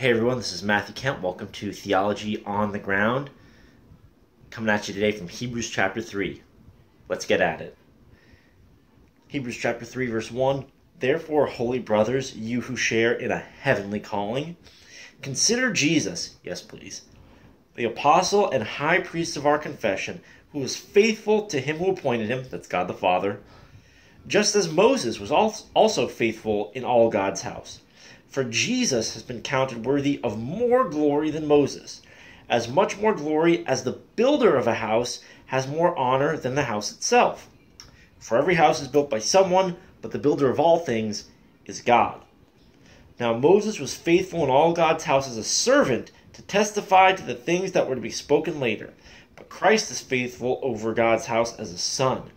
Hey everyone, this is Matthew Kemp. Welcome to Theology on the Ground. Coming at you today from Hebrews chapter 3. Let's get at it. Hebrews chapter 3 verse 1. Therefore, holy brothers, you who share in a heavenly calling, consider Jesus, yes please, the apostle and high priest of our confession, who was faithful to him who appointed him, that's God the Father, just as Moses was also faithful in all God's house. For Jesus has been counted worthy of more glory than Moses, as much more glory as the builder of a house has more honor than the house itself. For every house is built by someone, but the builder of all things is God. Now Moses was faithful in all God's house as a servant to testify to the things that were to be spoken later. But Christ is faithful over God's house as a son.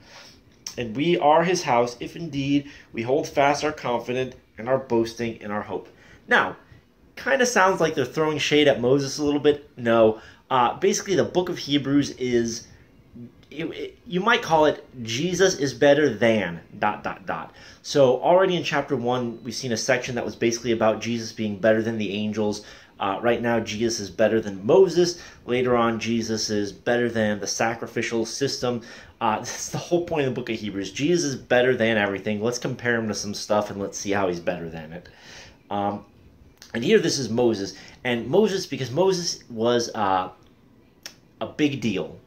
And we are his house if indeed we hold fast our confidence and our boasting and our hope. Now, kind of sounds like they're throwing shade at Moses a little bit. No. Basically, the book of Hebrews is, you might call it, Jesus is better than, ... So already in chapter 1, we've seen a section that was basically about Jesus being better than the angels. Right now, Jesus is better than Moses. Later on, Jesus is better than the sacrificial system. That's the whole point of the book of Hebrews. Jesus is better than everything. Let's compare him to some stuff and let's see how he's better than it. And here this is Moses. And Moses, because Moses was a big deal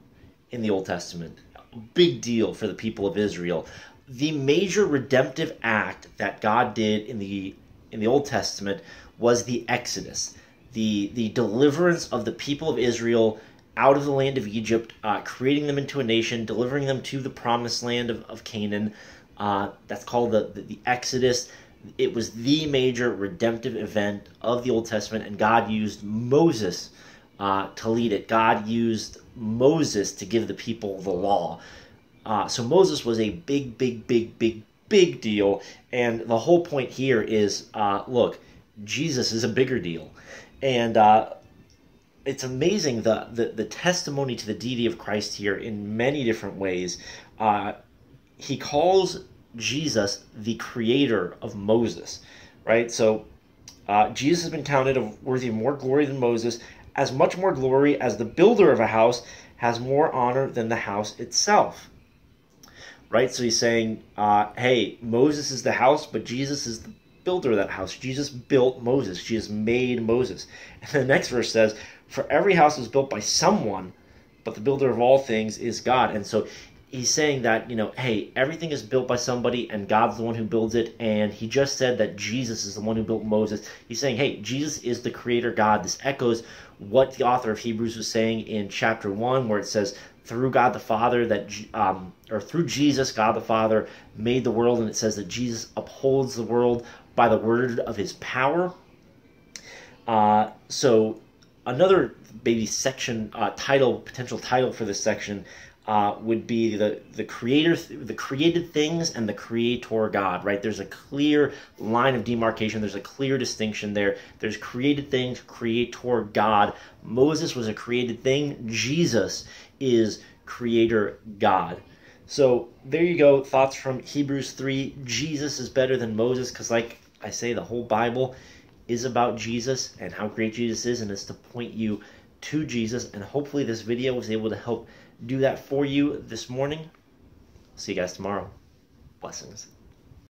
in the Old Testament. A big deal for the people of Israel. The major redemptive act that God did in the Old Testament was the Exodus. The deliverance of the people of Israel out of the land of Egypt, creating them into a nation, delivering them to the promised land of Canaan. That's called the Exodus. It was the major redemptive event of the Old Testament, and God used Moses to lead it. God used Moses to give the people the law. So Moses was a big deal, and the whole point here is, look, Jesus is a bigger deal. And it's amazing the testimony to the deity of Christ here in many different ways. He calls Jesus the creator of Moses, right? So Jesus has been counted worthy of more glory than Moses, as much more glory as the builder of a house has more honor than the house itself, right? So he's saying, hey, Moses is the house, but Jesus is the builder of that house. Jesus built Moses. Jesus made Moses. And the next verse says, for every house is built by someone, but the builder of all things is God. And so he's saying that, hey, everything is built by somebody and God's the one who builds it. And he just said that Jesus is the one who built Moses. He's saying, hey, Jesus is the creator God. This echoes what the author of Hebrews was saying in chapter 1, where it says, through God the Father, or through Jesus, God the Father made the world. And it says that Jesus upholds the world by the word of his power. So another maybe section, potential title for this section would be the created things and the creator God, right? There's a clear line of demarcation. There's a clear distinction there. There's created things, creator God. Moses was a created thing. Jesus is creator God. So there you go. Thoughts from Hebrews 3. Jesus is better than Moses because, like I say, the whole Bible is about Jesus and how great Jesus is, and it's to point you to Jesus. And hopefully this video was able to help do that for you this morning. See you guys tomorrow. Blessings.